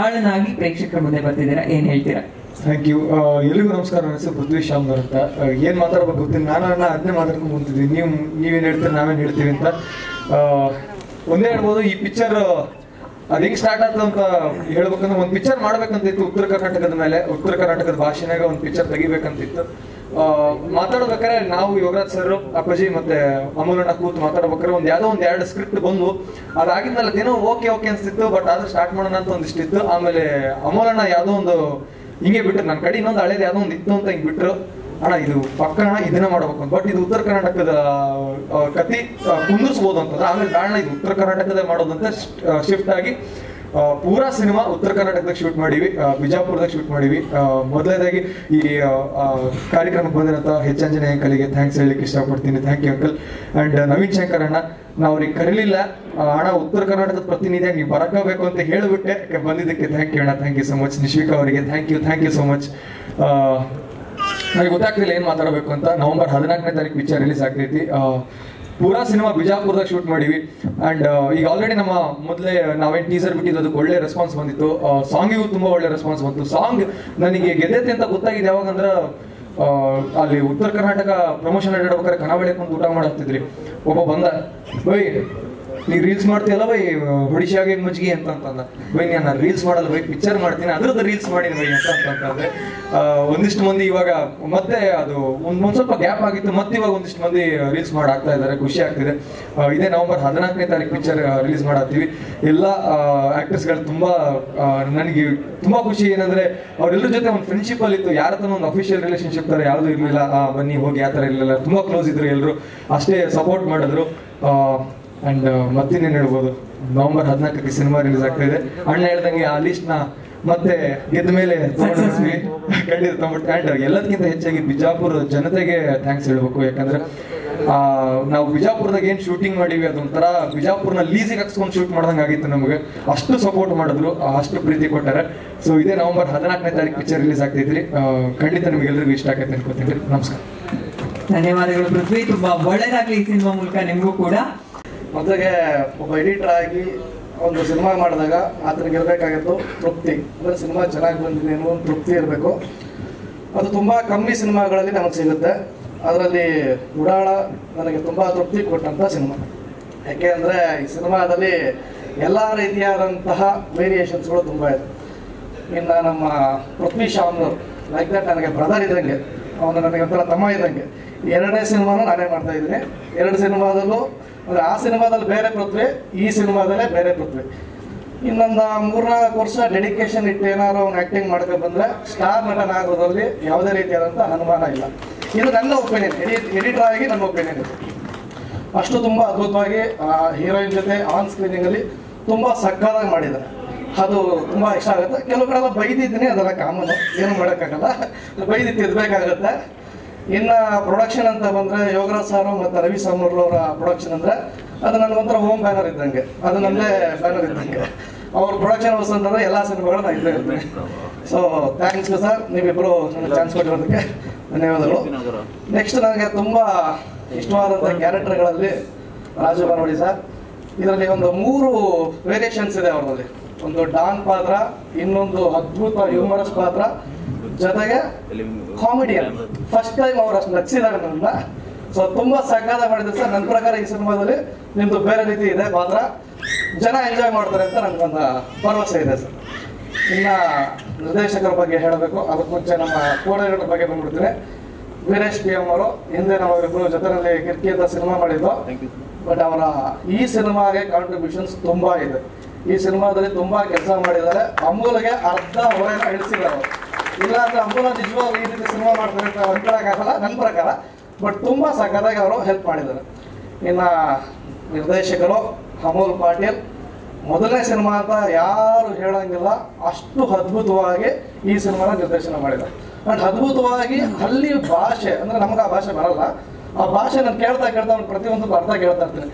ಆಳನಾಗಿ ಪ್ರೇಕ್ಷಕರ ಮುಂದೆ ಬರ್ತಿದ್ದೀರಾ, ಏನ್ ಹೇಳ್ತೀರಾ? Thank you. ಎಲ್ಲಿಗೂ ನಮಸ್ಕಾರ. ನನ್ನ ಹೆಸರು ಪೃಥ್ವಿ ಶ್ಯಾಮ್ನರ್ ಅಂತ. ಏನು ಮಾತಾಡ್ಬೇಕು ಗೊತ್ತಿಲ್ಲ, ನಾನು ಅದನ್ನೇ ಮಾತಾಡ್ಕೊಂಡು ಬಂದಿದ್ದೀನಿ. ನೀವೇನು ಹೇಳ್ತೀರಿ, ನಾವೇನು ಹೇಳ್ತೀವಿ ಅಂತ ಒಂದೇ ಹೇಳ್ಬೋದು. ಈ ಪಿಕ್ಚರ್ ಅದು ಹೆಂಗೆ ಸ್ಟಾರ್ಟ್ ಆಗ್ತದೆ ಅಂತ ಹೇಳ್ಬೇಕಂದ್ರೆ, ಒಂದು ಪಿಕ್ಚರ್ ಮಾಡ್ಬೇಕಂತಿತ್ತು ಉತ್ತರ ಕರ್ನಾಟಕದ ಮೇಲೆ, ಉತ್ತರ ಕರ್ನಾಟಕದ ಭಾಷೆನಾಗ ಒಂದು ಪಿಕ್ಚರ್ ತೆಗಿಬೇಕಂತಿತ್ತು. ಮಾತಾಡ್ಬೇಕಾದ್ರೆ ನಾವು ಯೋಗರಾಜ್ ಸರ್, ಅಪ್ಪಾಜಿ ಮತ್ತೆ ಅಮೂಲಣ್ಣ ಕೂತು ಮಾತಾಡ್ಬೇಕಾದ್ರೆ ಯಾವುದೋ ಒಂದು ಎರಡು ಸ್ಕ್ರಿಪ್ಟ್ ಬಂದು ಅದಾಗಿದ್ಮೇಲೆ ಏನೋ ಓಕೆ ಅನ್ಸ್ತಿತ್ತು. ಬಟ್ ಆದ್ರೆ ಸ್ಟಾರ್ಟ್ ಮಾಡೋಣ ಅಂತ ಒಂದಿಷ್ಟಿತ್ತು. ಆಮೇಲೆ ಅಮೂಲಣ್ಣ ಯಾವುದೋ ಒಂದು ಹಿಂಗೆ ಬಿಟ್ರು, ನನ್ನ ಕಡೆ ಇನ್ನೊಂದು ಹಳೇದು ಯಾವುದೋ ಒಂದು ಇತ್ತು ಅಂತ ಹಿಂಗೆ ಬಿಟ್ರು. ಅಣ್ಣ ಇದು ಪಕ್ಕಣ ಇದನ್ನ ಮಾಡ್ಬೇಕು ಅಂತ. ಬಟ್ ಇದು ಉತ್ತರ ಕರ್ನಾಟಕದ ಕತಿ ಕುಂದಿಸ್ಬೋದು ಅಂತಂದ್ರೆ ಆಮೇಲೆ ಬೇಡ ಇದು ಉತ್ತರ ಕರ್ನಾಟಕದ ಮಾಡೋದಂತ ಶಿಫ್ಟ್ ಆಗಿ ಪೂರಾ ಸಿನಿಮಾ ಉತ್ತರ ಕರ್ನಾಟಕದಾಗ ಶೂಟ್ ಮಾಡಿವಿ, ಬಿಜಾಪುರದಾಗ ಶೂಟ್ ಮಾಡಿವಿ. ಮೊದಲನೇದಾಗಿ ಈ ಕಾರ್ಯಕ್ರಮಕ್ಕೆ ಬಂದಿರೋಂಥ ಹೆಚ್ಚಂಜನೇಯ ಅಂಕಲ್ಗೆ ಥ್ಯಾಂಕ್ಸ್ ಹೇಳಲಿಕ್ಕೆ ಇಷ್ಟಪಡ್ತೀನಿ. Thank you uncle. And Naveen Shankar ಅಣ್ಣ, ನಾವು ಅವ್ರಿಗೆ ಕರೀಲಿಲ್ಲ. ಅಣ್ಣ ಉತ್ತರ ಕರ್ನಾಟಕದ ಪ್ರತಿನಿಧಿಯಾಗಿ ನೀವು ಬರಕಬೇಕು ಅಂತ ಹೇಳಿಬಿಟ್ಟೆ ಬಂದಿದ್ದಕ್ಕೆ ಥ್ಯಾಂಕ್ ಯು ಅಣ್ಣ. Thank you so much. Nishvika ಅವರಿಗೆ ಥ್ಯಾಂಕ್ ಯು ಸೊ ಮಚ್. ನನಗೆ ಗೊತ್ತಾಗ್ತಿಲ್ಲ ಏನು ಮಾತಾಡಬೇಕು ಅಂತ. ನವೆಂಬರ್ 14ನೇ ತಾರೀಕು ಪಿಕ್ಚರ್ ರಿಲೀಸ್ ಆಗ್ತೈತಿ. ಪೂರಾ ಸಿನಿಮಾ ಬಿಜಾಪುರದಾಗ ಶೂಟ್ ಮಾಡಿವಿ. ಆ್ಯಂಡ್ ಈಗ ಆಲ್ರೆಡಿ ನಮ್ಮ ಮೊದಲೇ ನಾವೇನು ಟೀಸರ್ ಬಿಟ್ಟಿದ್ದು ಅದಕ್ಕೆ ಒಳ್ಳೆ ರೆಸ್ಪಾನ್ಸ್ ಬಂದಿತ್ತು. ಸಾಂಗಿಗೂ ತುಂಬ ಒಳ್ಳೆ ರೆಸ್ಪಾನ್ಸ್ ಬಂತು. ಸಾಂಗ್ ನನಗೆ ಗೆದ್ದೈತೆ ಅಂತ ಗೊತ್ತಾಗಿದೆ ಯಾವಾಗಂದ್ರೆ, ಅಲ್ಲಿ ಉತ್ತರ ಕರ್ನಾಟಕ ಪ್ರಮೋಷನ್ ಅಡ್ಡಾಡ್ಬೇಕಾದ್ರೆ ಕನಾವಳಿ ಕುಂತು ಊಟ ಮಾಡಾಕ್ತಿದ್ರಿ. ಒಬ್ಬ ಬಂದ, ಬೈ ನೀ ರೀಲ್ಸ್ ಮಾಡ್ತೀಯಲ್ಲ ಬೈ, ಹೊಡಿಶಾಗೆ ಮಜ್ಗಿ ಅಂತಂದ. ಬೈ ನಾನು ರೀಲ್ಸ್ ಮಾಡಲ್ಲ ಬೈ, ಪಿಕ್ಚರ್ ಮಾಡ್ತೀನಿ, ಅದ್ರದ್ದು ರೀಲ್ಸ್ ಮಾಡೀನಿ ಬೈ ಅಂತಂದ್ರೆ ಒಂದಿಷ್ಟು ಮಂದಿ ಇವಾಗ ಮತ್ತೆ ಅದು ಒಂದ್ ಸ್ವಲ್ಪ ಗ್ಯಾಪ್ ಆಗಿತ್ತು. ಮತ್ತೆ ಇವಾಗ ಒಂದಿಷ್ಟು ಮಂದಿ ರೀಲ್ಸ್ ಮಾಡಾಕ್ತಾ ಇದ್ದಾರೆ, ಖುಷಿ ಆಗ್ತಿದೆ. ಇದೇ ನವೆಂಬರ್ 14ನೇ ತಾರೀಕು ಪಿಕ್ಚರ್ ರಿಲೀಸ್ ಮಾಡತ್ತೀವಿ. ಎಲ್ಲ ಆಕ್ಟರ್ಸ್ಗಳು ತುಂಬಾ ನನಗೆ ತುಂಬಾ ಖುಷಿ. ಏನಂದ್ರೆ ಅವ್ರೆಲ್ಲರ ಜೊತೆ ಒಂದು ಫ್ರೆಂಡ್ಶಿಪ್ ಅಲ್ಲಿ ಇತ್ತು. ಯಾರ ತನ ಒಂದು ಅಫಿಷಿಯಲ್ ರಿಲೇಶನ್ಶಿಪ್ ತರ ಯಾವ್ದು ಇರ್ಲಿಲ್ಲ. ಬನ್ನಿ ಹೋಗಿ ಆ ತರ ಇರಲಿಲ್ಲ. ತುಂಬಾ ಕ್ಲೋಸ್ ಇದ್ರು ಎಲ್ಲರೂ, ಅಷ್ಟೇ ಸಪೋರ್ಟ್ ಮಾಡಿದ್ರು. ಅಂಡ್ ಮತ್ತಿನ್ನೇನು ಹೇಳ್ಬೋದು, ನವೆಂಬರ್ 14ಕ್ಕೆ ಸಿನಿಮಾ ರಿಲೀಸ್ ಆಗ್ತಾ ಇದೆ. ಅಣ್ಣ ಹೇಳ್ದಂಗೆ ಆ ಲಿಸ್ಟ್ ನ ಮತ್ತೆ ಗೆದ್ದ ಮೇಲೆ ಖಂಡಿತ ತಗೊಂಡ್ಬಿಟ್ಟು. ಎಲ್ಲದಕ್ಕಿಂತ ಹೆಚ್ಚಾಗಿ ಬಿಜಾಪುರ ಜನತೆಗೆ ಥ್ಯಾಂಕ್ಸ್ ಹೇಳ್ಬೇಕು. ಯಾಕಂದ್ರೆ ನಾವು ಬಿಜಾಪುರದಾಗ ಏನ್ ಶೂಟಿಂಗ್ ಮಾಡಿವಿ ಅದೊಂಥರ ಬಿಜಾಪುರ್ನ ಲೀಸಿಗೆ ಹಾಕ್ಸ್ಕೊಂಡು ಶೂಟ್ ಮಾಡ್ದಂಗೆ ಆಗಿತ್ತು ನಮಗೆ. ಅಷ್ಟು ಸಪೋರ್ಟ್ ಮಾಡಿದ್ರು, ಅಷ್ಟು ಪ್ರೀತಿ ಕೊಟ್ಟಾರೆ. ಸೊ ಇದೇ ನವೆಂಬರ್ 14ನೇ ತಾರೀಕು ಪಿಕ್ಚರ್ ರಿಲೀಸ್ ಆಗ್ತೈತ್ರಿ. ಖಂಡಿತ ನಿಮ್ಗೆಲ್ಲರಿಗೂ ಇಷ್ಟ ಆಗತ್ತೆ ಅನ್ಕೋತೀನಿ. ನಮಸ್ಕಾರ, ಧನ್ಯವಾದಗಳು ಪೃಥ್ವಿ. ತುಂಬಾ ಒಳ್ಳೇದಾಗ್ಲಿ ಈ ಸಿನಿಮಾ ಮೂಲಕ ನಿಮಗೂ ಕೂಡ. ಮೊದಲಿಗೆ ಒಬ್ಬ ಎಡಿಟರ್ ಆಗಿ ಒಂದು ಸಿನಿಮಾ ಮಾಡಿದಾಗ ಆತನಿಗೆ ಇರಬೇಕಾಗಿತ್ತು ತೃಪ್ತಿ. ಅಂದರೆ ಸಿನಿಮಾ ಚೆನ್ನಾಗಿ ಬಂದಿದೆ ಅನ್ನೋ ಒಂದು ತೃಪ್ತಿ ಇರಬೇಕು. ಅದು ತುಂಬ ಕಮ್ಮಿ ಸಿನಿಮಾಗಳಲ್ಲಿ ನಮಗೆ ಸಿಗುತ್ತೆ. ಅದರಲ್ಲಿ ಉಡಾಳ ನನಗೆ ತುಂಬ ತೃಪ್ತಿ ಕೊಟ್ಟಂಥ ಸಿನಿಮಾ. ಯಾಕೆ ಅಂದರೆ ಈ ಸಿನಿಮಾದಲ್ಲಿ ಎಲ್ಲ ರೀತಿಯಾದಂತಹ ವೇರಿಯೇಷನ್ಸ್ಗಳು ತುಂಬ ಇದೆ. ಇನ್ನು ನಮ್ಮ ಪೃಥ್ವಿ ಶ್ಯಾಮ್ನವ್ರು ಲೈಕ್ ದಟ್ ನನಗೆ ಬ್ರದರ್ ಇದ್ದಂಗೆ, ಅವನು ನನಗೆ ಒಂಥರ ತಮ್ಮ ಇದ್ದಂಗೆ. ಎರಡನೇ ಸಿನಿಮಾನು ನಾನೇ ಮಾಡ್ತಾ ಇದ್ದೀನಿ. ಎರಡು ಸಿನಿಮಾದಲ್ಲೂ ಅಂದರೆ ಆ ಸಿನಿಮಾದಲ್ಲಿ ಬೇರೆ ಪೃಥ್ವಿ, ಈ ಸಿನಿಮಾದಲ್ಲೇ ಬೇರೆ ಪೃಥ್ವಿ. ಇನ್ನೊಂದು 3-4 ವರ್ಷ ಡೆಡಿಕೇಶನ್ ಇಟ್ಟು ಏನಾದ್ರು ಅವ್ನು ಆ್ಯಕ್ಟಿಂಗ್ ಮಾಡ್ಕೊಂಡು ಬಂದರೆ ಸ್ಟಾರ್ ನಟನಾಗೋದ್ರಲ್ಲಿ ಯಾವುದೇ ರೀತಿಯಾದಂಥ ಅನುಮಾನ ಇಲ್ಲ. ಇದು ನನ್ನ ಒಪಿನಿಯನ್, ಎಡಿಟರ್ ಆಗಿ ನನ್ನ ಒಪಿನಿಯನ್ ಇದೆ. ಅಷ್ಟು ತುಂಬ ಅದ್ಭುತವಾಗಿ ಹೀರೋಯಿನ್ ಜೊತೆ ಆನ್ ಸ್ಕ್ರೀನಿಂಗಲ್ಲಿ ತುಂಬ ಸಕ್ಕತ್ತಾಗಿ ಮಾಡಿದ್ದಾರೆ. ಅದು ತುಂಬ ಇಷ್ಟ ಆಗುತ್ತೆ. ಕೆಲವು ಕಡೆ ಬೈದಿದ್ದೀನಿ, ಅದೆಲ್ಲ ಕಾಮನು, ಏನು ಮಾಡೋಕ್ಕಾಗಲ್ಲ, ಬೈದಿದ್ದು ತಿದ್ದಬೇಕಾಗತ್ತೆ. ಇನ್ನು ಪ್ರೊಡಕ್ಷನ್ ಅಂತ ಬಂದರೆ ಯೋಗರಾಜ್ ಸಾರು ಮತ್ತು ರವಿ ಸಾಮೂರ್ ಅವರ ಪ್ರೊಡಕ್ಷನ್ ಅಂದರೆ ಅದು ನನಗೊಂಥರ ಹೋಮ್ ಬ್ಯಾನರ್ ಇದ್ದಂಗೆ, ಅದು ನನ್ನದೇ ಬ್ಯಾನರ್ ಇದ್ದಂಗೆ. ಅವ್ರ ಪ್ರೊಡಕ್ಷನ್ ಹೌಸ್ ಅಂತಂದರೆ ಎಲ್ಲ ಸಿನಿಮಾಗಳು ನಾನು ಇದ್ದೇ ಇರ್ತೀನಿ. ಸೊ ಥ್ಯಾಂಕ್ಸ್ ಸರ್, ನೀವಿಬ್ಬರು ನನಗೆ ಚಾನ್ಸ್ ಕೊಟ್ಟಿರೋದಕ್ಕೆ ಧನ್ಯವಾದಗಳು. ನೆಕ್ಸ್ಟ್ ನನಗೆ ತುಂಬ ಇಷ್ಟವಾದಂಥ ಕ್ಯಾರೆಕ್ಟರ್ಗಳಲ್ಲಿ ರಾಜು ಬನೋಡಿ ಸರ್. ಇದರಲ್ಲಿ ಒಂದು 3 ವೇರಿಯೇಷನ್ಸ್ ಇದೆ ಅವರಲ್ಲಿ. ಒಂದು ಡಾನ್ ಪಾತ್ರ, ಇನ್ನೊಂದು ಅದ್ಭುತ ಹ್ಯೂಮರಸ್ ಪಾತ್ರ, ಜೊತೆಗೆ ಕಾಮಿಡಿಯನ್. ಫಸ್ಟ್ ಟೈಮ್ ಅವ್ರು ಅಷ್ಟು ನಚ್ಚಿದ್ದಾರೆ ನನ್ನ. ಸೊ ತುಂಬ ಸಕ್ಕತ್ತಾಗಿ ಮಾಡಿದ್ರು ಸರ್. ನನ್ನ ಪ್ರಕಾರ ಈ ಸಿನಿಮಾದಲ್ಲಿ ನಿಮ್ಮದು ಬೇರೆ ರೀತಿ ಇದೆ ಪಾತ್ರ, ಜನ ಎಂಜಾಯ್ ಮಾಡ್ತಾರೆ ಅಂತ ನನಗೊಂದು ಭರವಸೆ ಇದೆ ಸರ್. ಇನ್ನು ನಿರ್ದೇಶಕರ ಬಗ್ಗೆ ಹೇಳಬೇಕು. ಅದಕ್ಕೆ ಮುಂಚೆ ನಮ್ಮ ಕೋಡಗಳ ಬಗ್ಗೆ ಬಂದ್ಬಿಡ್ತೀನಿ. ವೀರೇಶ್ PM ಅವರು ಹಿಂದೆ ನಾವಿಬ್ಬರು ಜೊತೆಯಲ್ಲಿ ಕಿರ್ಕಿ ಅಂತ ಸಿನಿಮಾ ಮಾಡಿದ್ದು. ಬಟ್ ಅವರ ಈ ಸಿನಿಮಾಗೆ ಕಾಂಟ್ರಿಬ್ಯೂಷನ್ಸ್ ತುಂಬ ಇದೆ. ಈ ಸಿನಿಮಾದಲ್ಲಿ ತುಂಬ ಕೆಲಸ ಮಾಡಿದ್ದಾರೆ. ಅಮೂಲ್ಗೆ ಅರ್ಧ ಹೊರೆನ ಇಳಿಸಿದ್ದಾರೆ ಅವರು. ಇಲ್ಲಾಂದ್ರೆ ಅಮೂಲ ನಿಜವಾಗ್ಲೂ ಈ ರೀತಿ ಸಿನಿಮಾ ಮಾಡ್ತಾರೆ ಅಂತ ಅನ್ಕೊಳ್ಳೋಕ್ಕಾಗಲ್ಲ ನನ್ನ ಪ್ರಕಾರ. ಬಟ್ ತುಂಬ ಸಕ್ಕತ್ತಾಗಿ ಅವರು ಹೆಲ್ಪ್ ಮಾಡಿದ್ದಾರೆ. ಇನ್ನು ನಿರ್ದೇಶಕರು ಅಮೋಲ್ ಪಾಟೀಲ್, ಮೊದಲನೇ ಸಿನಿಮಾ ಅಂತ ಯಾರು ಹೇಳೋಂಗಿಲ್ಲ, ಅಷ್ಟು ಅದ್ಭುತವಾಗಿ ಈ ಸಿನಿಮಾನ ನಿರ್ದೇಶನ ಮಾಡಿದ್ದಾರೆ. ಆ್ಯಂಡ್ ಅದ್ಭುತವಾಗಿ ಅಲ್ಲಿ ಭಾಷೆ, ಅಂದರೆ ನಮ್ಗೆ ಆ ಭಾಷೆ ಬರಲ್ಲ, ಆ ಭಾಷೆ ನಾನು ಕೇಳ್ತಾ ಅವ್ನು ಪ್ರತಿಯೊಂದು ಅರ್ಥ ಕೇಳ್ತಾ ಇರ್ತೀನಿ.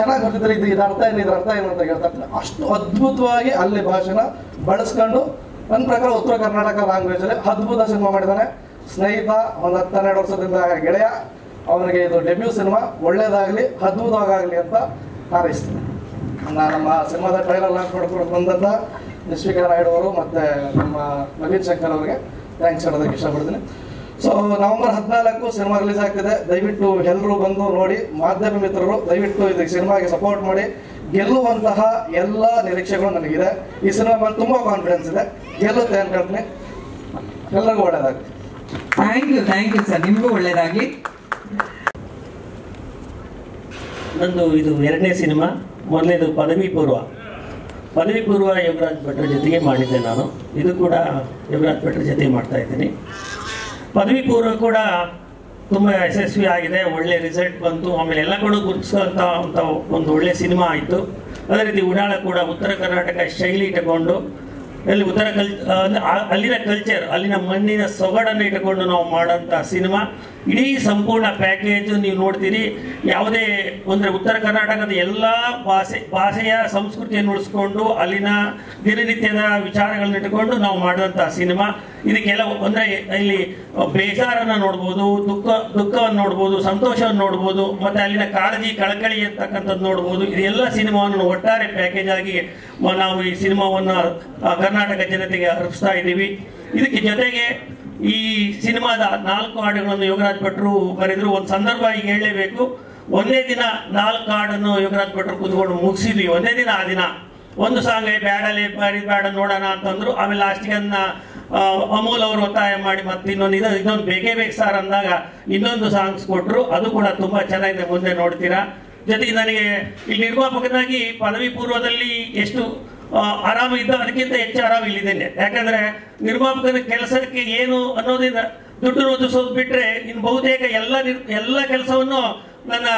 ಚೆನ್ನಾಗಿ ಬರ್ತಿದ್ರೆ ಇದು ಅರ್ಥ ಏನು, ಇದ್ರ ಅರ್ಥ ಏನು ಅಂತ ಕೇಳ್ತಾ ಇರ್ತೀನಿ. ಅಷ್ಟು ಅದ್ಭುತವಾಗಿ ಅಲ್ಲಿ ಭಾಷೆನ ಬಳಸ್ಕೊಂಡು ನನ್ನ ಪ್ರಕಾರ ಉತ್ತರ ಕರ್ನಾಟಕ ಲ್ಯಾಂಗ್ವೇಜಲ್ಲಿ ಅದ್ಭುತ ಸಿನಿಮಾ ಮಾಡಿದ್ದಾನೆ. ಸ್ನೇಹಿತ, ಒಂದು 10-12 ವರ್ಷದಿಂದ ಗೆಳೆಯ, ಅವನಿಗೆ ಇದು ಡೆಬ್ಯೂ ಸಿನಿಮಾ. ಒಳ್ಳೇದಾಗಲಿ, ಅದ್ಭುತವಾಗಲಿ ಅಂತ ಹಾರೈಸ್ತೀನಿ. ನಮ್ಮ ಸಿನಿಮಾದ ಟ್ರೈಲರ್ ಲಾಂಚ್ ಮಾಡ್ಕೊಂಡು ಬಂದಂಥ ನಿಶ್ವಿಕಾ ನಾಯ್ಡು ಅವರು ಮತ್ತು ನಮ್ಮ ನವೀನ್ ಶಂಕರ್ ಅವರಿಗೆ ಥ್ಯಾಂಕ್ಸ್ ಹೇಳೋದಕ್ಕೆ ಇಷ್ಟಪಡ್ತೀನಿ. ಸೊ ನವೆಂಬರ್ 14 ಸಿನಿಮಾ ರಿಲೀಸ್ ಆಗ್ತಿದೆ. ದಯವಿಟ್ಟು ಎಲ್ಲರೂ ಬಂದು ನೋಡಿ. ಮಾಧ್ಯಮ ಮಿತ್ರರು ದಯವಿಟ್ಟು ಇದಕ್ಕೆ ಸಿನಿಮಾಗೆ ಸಪೋರ್ಟ್ ಮಾಡಿ. ಗೆಲ್ಲುವಂತಹ ಎಲ್ಲ ನಿರೀಕ್ಷೆಗಳು ನನಗಿದೆ. ಈ ಸಿನಿಮಾ ಮೇಲೆ ತುಂಬ ಕಾನ್ಫಿಡೆನ್ಸ್ ಇದೆ. ಗೆಲ್ಲುತ್ತೆ ಅನ್ಕೊಳ್ತೀನಿ. ಎಲ್ಲರಿಗೂ ಒಳ್ಳೆಯದಾಗಲಿ. ಥ್ಯಾಂಕ್ ಯು ಸರ್, ನಿಮಗೂ ಒಳ್ಳೆಯದಾಗಲಿ. ನಂದು ಇದು 2ನೇ ಸಿನಿಮಾ. ಮೊದಲನೇದು ಪದವಿ ಪೂರ್ವ ಯೋಗರಾಜ್ ಭಟ್ರ ಜೊತೆಗೆ ಮಾಡಿದ್ದೆ ನಾನು. ಇದು ಕೂಡ ಯೋಗರಾಜ್ ಭಟ್ರ ಜೊತೆ ಮಾಡ್ತಾ ಇದ್ದೀನಿ. ಪದವಿ ಪೂರ್ವ ಕೂಡ ತುಂಬ ಯಶಸ್ವಿ ಆಗಿದೆ, ಒಳ್ಳೆ ರಿಸಲ್ಟ್ ಬಂತು. ಆಮೇಲೆ ಎಲ್ಲ ಕೂಡ ಗುರುತಿಸುವಂಥ ಒಂದು ಒಳ್ಳೆ ಸಿನಿಮಾ ಆಯಿತು. ಅದೇ ರೀತಿ ಉಡಾಳ ಕೂಡ ಉತ್ತರ ಕರ್ನಾಟಕ ಶೈಲಿ ಇಟ್ಟುಕೊಂಡು ಅಲ್ಲಿ ಅಲ್ಲಿನ ಕಲ್ಚರ್, ಅಲ್ಲಿನ ಮಣ್ಣಿನ ಸೊಗಡನ್ನು ಇಟ್ಟುಕೊಂಡು ನಾವು ಮಾಡೋಂಥ ಸಿನಿಮಾ. ಇಡೀ ಸಂಪೂರ್ಣ ಪ್ಯಾಕೇಜು ನೀವು ನೋಡ್ತೀರಿ. ಯಾವುದೇ ಅಂದರೆ ಉತ್ತರ ಕರ್ನಾಟಕದ ಎಲ್ಲ ಭಾಷೆಯ ಸಂಸ್ಕೃತಿಯನ್ನು ಉಳಿಸ್ಕೊಂಡು ಅಲ್ಲಿನ ದಿನನಿತ್ಯದ ವಿಚಾರಗಳನ್ನ ಇಟ್ಟುಕೊಂಡು ನಾವು ಮಾಡಿದಂಥ ಸಿನಿಮಾ. ಇದಕ್ಕೆಲ್ಲ ಅಂದರೆ ಇಲ್ಲಿ ಬೇಜಾರನ್ನು ನೋಡ್ಬೋದು, ದುಃಖವನ್ನು ನೋಡ್ಬೋದು, ಸಂತೋಷವನ್ನು ನೋಡ್ಬೋದು, ಮತ್ತು ಅಲ್ಲಿನ ಕಾಳಜಿ ಕಳಕಳಿ ಅಂತಕ್ಕಂಥದ್ದು ನೋಡ್ಬೋದು. ಇದೆಲ್ಲ ಸಿನಿಮಾವನ್ನು ಒಟ್ಟಾರೆ ಪ್ಯಾಕೇಜ್ ಆಗಿ ನಾವು ಈ ಸಿನಿಮಾವನ್ನು ಕರ್ನಾಟಕ ಜನತೆಗೆ ಅರ್ಪಿಸ್ತಾ ಇದ್ದೀವಿ. ಇದಕ್ಕೆ ಜೊತೆಗೆ ಈ ಸಿನಿಮಾದ 4 ಹಾಡುಗಳನ್ನು ಯೋಗರಾಜ್ ಭಟ್ರು ಬರೆದ್ರು. ಒಂದು ಸಂದರ್ಭ ಈಗ ಹೇಳಲೇಬೇಕು. ಒಂದೇ ದಿನ 4 ಹಾಡನ್ನು ಯೋಗರಾಜ್ ಭಟ್ರು ಕೂತ್ಕೊಂಡು ಮುಗಿಸಿದ್ವಿ. ಒಂದೇ ದಿನ ಆ ದಿನ ಒಂದು ಸಾಂಗ್ ಬ್ಯಾಡಲೇ ಬೇಡ ನೋಡೋಣ ಅಂತಂದ್ರು. ಆಮೇಲೆ ಲಾಸ್ಟ್ಗೆ ಅಮೂಲ್ ಅವರು ಒತ್ತಾಯ ಮಾಡಿ ಮತ್ತೆ ಇನ್ನೊಂದು ಬೇಕೇ ಬೇಕು ಸರ್ ಅಂದಾಗ ಇನ್ನೊಂದು ಸಾಂಗ್ಸ್ ಕೊಟ್ಟರು. ಅದು ಕೂಡ ತುಂಬ ಚೆನ್ನಾಗಿದೆ, ಮುಂದೆ ನೋಡ್ತೀರಾ. ಜೊತೆಗೆ ನನಗೆ ಇಲ್ಲಿ ನಿರ್ಮಾಪಕನಾಗಿ ಪದವಿ ಪೂರ್ವದಲ್ಲಿ ಎಷ್ಟು ಆರಾಮ ಇದ್ದ ಅದಕ್ಕಿಂತ ಹೆಚ್ಚು ಆರಾಮ ಇಲ್ಲಿದ್ದೇನೆ. ಯಾಕಂದ್ರೆ ನಿರ್ಮಾಪಕನ ಕೆಲಸಕ್ಕೆ ಏನು ಅನ್ನೋದಿಲ್ಲ, ದುಡ್ಡು ಓದಿಸೋದು ಬಿಟ್ರೆ ಇನ್ನು ಬಹುತೇಕ ಎಲ್ಲ ಕೆಲಸವನ್ನು ನನ್ನ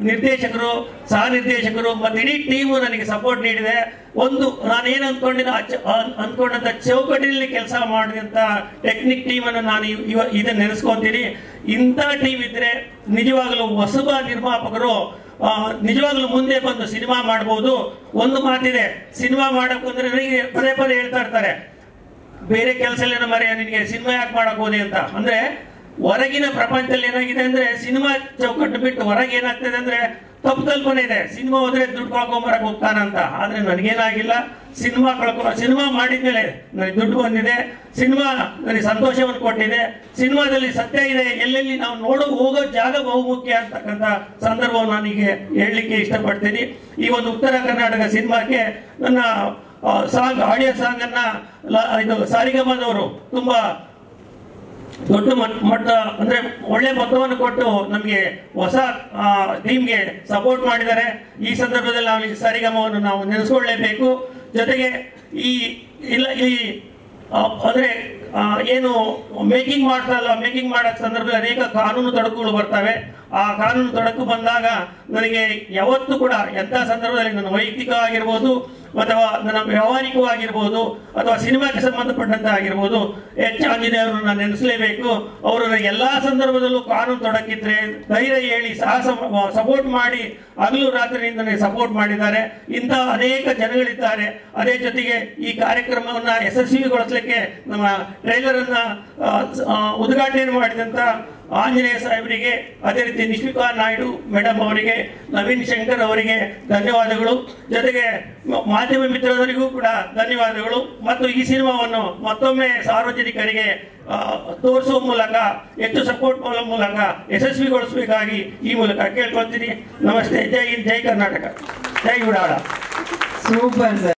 ನಿರ್ದೇಶಕರು, ಸಹ ನಿರ್ದೇಶಕರು ಮತ್ತು ಇಡೀ ಟೀಮು ನನಗೆ ಸಪೋರ್ಟ್ ನೀಡಿದೆ. ನಾನೇನು ಅಂದ್ಕೊಂಡಂಥ ಚೌಕಟ್ಟಿನಲ್ಲಿ ಕೆಲಸ ಮಾಡಿದಂಥ ಟೆಕ್ನಿಕ್ ಟೀಮನ್ನು ನಾನು ಇದನ್ನು ನೆನೆಸ್ಕೊತೀನಿ. ಇಂಥ ಟೀಮ್ ಇದ್ರೆ ನಿಜವಾಗಲೂ ಹೊಸಬ ನಿರ್ಮಾಪಕರು ನಿಜವಾಗ್ಲೂ ಮುಂದೆ ಬಂದು ಸಿನಿಮಾ ಮಾಡ್ಬೋದು. ಒಂದು ಮಾತಿದೆ, ಸಿನಿಮಾ ಮಾಡಕ್ ಅಂದ್ರೆ ನನಗೆ ಪದೇ ಹೇಳ್ತಾ ಇರ್ತಾರೆ, ಬೇರೆ ಕೆಲಸ ಎಲ್ಲ ಮರೆಯ ನಿನಗೆ ಸಿನಿಮಾ ಯಾಕೆ ಮಾಡಕ್ ಹೋದೆ ಅಂತ. ಅಂದ್ರೆ ಹೊರಗಿನ ಪ್ರಪಂಚದಲ್ಲಿ ಏನಾಗಿದೆ ಅಂದ್ರೆ ಸಿನಿಮಾ ಚೌಕಟ್ಟು ಬಿಟ್ಟು ಹೊರಗೆ ಏನಾಗ್ತದೆ ಅಂದ್ರೆ ತಪ್ಪು ಕಲ್ಪನೆ ಇದೆ, ಸಿನಿಮಾ ಹೋದ್ರೆ ದುಡ್ಡು ಕಳ್ಕೊಂಬರಕ್ ಹೋಗ್ತಾನಂತ. ಆದ್ರೆ ನನಗೇನಾಗಿಲ್ಲ, ಸಿನಿಮಾ ಮಾಡಿದ್ಮೇಲೆ ನನಗೆ ದುಡ್ಡು ಬಂದಿದೆ, ಸಿನಿಮಾ ನನಗೆ ಸಂತೋಷವನ್ನು ಕೊಟ್ಟಿದೆ, ಸಿನಿಮಾದಲ್ಲಿ ಸತ್ಯ ಇದೆ, ಎಲ್ಲೆಲ್ಲಿ ನಾವು ಹೋಗೋ ಜಾಗ ಬಹುಮುಖ್ಯ ಅಂತಕ್ಕಂಥ ಸಂದರ್ಭವನ್ನು ನನಗೆ ಹೇಳಲಿಕ್ಕೆ ಇಷ್ಟಪಡ್ತೀನಿ. ಈ ಒಂದು ಉತ್ತರ ಕರ್ನಾಟಕ ಸಿನಿಮಾಕ್ಕೆ ನನ್ನ ಆಡಿಯೋ ಸಾಂಗ್ ಅನ್ನ ಇದು ಸಾರಿಗಮದವರು ತುಂಬಾ ದೊಡ್ಡ ಮಟ್ಟ ಅಂದ್ರೆ ಒಳ್ಳೆ ಮೊತ್ತವನ್ನು ಕೊಟ್ಟು ನಮಗೆ ಹೊಸ ಟೀಮ್ಗೆ ಸಪೋರ್ಟ್ ಮಾಡಿದ್ದಾರೆ. ಈ ಸಂದರ್ಭದಲ್ಲಿ ನಾವು ಈ ಸಾರಿಗಮವನ್ನು ನಾವು ನೆನೆಸ್ಕೊಳ್ಳೇಬೇಕು. ಜೊತೆಗೆ ಈ ಅಂದ್ರೆ ಏನು ಮೇಕಿಂಗ್ ಮಾಡೋ ಸಂದರ್ಭದಲ್ಲಿ ಅನೇಕ ಕಾನೂನು ತೊಡಕುಗಳು ಬರ್ತವೆ. ಆ ಕಾನೂನು ತೊಡಕು ಬಂದಾಗ ನನಗೆ ಯಾವತ್ತೂ ಕೂಡ ಎಂಥ ಸಂದರ್ಭದಲ್ಲಿ ನನ್ನ ವೈಯಕ್ತಿಕ ಆಗಿರ್ಬೋದು ಅಥವಾ ನನ್ನ ವ್ಯವಹಾರಿಕವಾಗಿರ್ಬೋದು ಅಥವಾ ಸಿನಿಮಾಕ್ಕೆ ಸಂಬಂಧಪಟ್ಟಂತೆ ಆಗಿರ್ಬೋದು ಆಂಜನೇಯರನ್ನು ನಾನು ನೆನೆಸಲೇಬೇಕು. ಅವರು ಎಲ್ಲ ಸಂದರ್ಭದಲ್ಲೂ ಕಾನೂನು ತೊಡಕಿದ್ರೆ ಧೈರ್ಯ ಹೇಳಿ ಸಪೋರ್ಟ್ ಮಾಡಿ ಹಗಲು ರಾತ್ರಿಯಿಂದ ನನಗೆ ಸಪೋರ್ಟ್ ಮಾಡಿದ್ದಾರೆ. ಇಂಥ ಅನೇಕ ಜನಗಳಿದ್ದಾರೆ. ಅದೇ ಜೊತೆಗೆ ಈ ಕಾರ್ಯಕ್ರಮವನ್ನು ಯಶಸ್ವಿಗೊಳಿಸಲಿಕ್ಕೆ ನಮ್ಮ ಟ್ರೈಲರ್ ಅನ್ನ ಉದ್ಘಾಟನೆ ಮಾಡಿದಂಥ ಆಂಜನೇಯ ಸಾಹೇಬರಿಗೆ, ಅದೇ ರೀತಿ ನಿಶ್ವಿಕಾ ನಾಯ್ಡು ಮೇಡಮ್ ಅವರಿಗೆ, ನವೀನ್ ಶಂಕರ್ ಅವರಿಗೆ ಧನ್ಯವಾದಗಳು. ಜೊತೆಗೆ ಮಾಧ್ಯಮ ಮಿತ್ರರಿಗೂ ಕೂಡ ಧನ್ಯವಾದಗಳು. ಮತ್ತು ಈ ಸಿನಿಮಾವನ್ನು ಮತ್ತೊಮ್ಮೆ ಸಾರ್ವಜನಿಕರಿಗೆ ತೋರಿಸುವ ಮೂಲಕ, ಹೆಚ್ಚು ಸಪೋರ್ಟ್ ಮಾಡುವ ಮೂಲಕ ಯಶಸ್ವಿಗೊಳಿಸಬೇಕಾಗಿ ಈ ಮೂಲಕ ಕೇಳ್ಕೊಳ್ತೀನಿ. ನಮಸ್ತೆ. ಜೈ ಹಿಂದ್, ಜೈ ಕರ್ನಾಟಕ, ಜೈ ಉಡಾಳ. Super sir.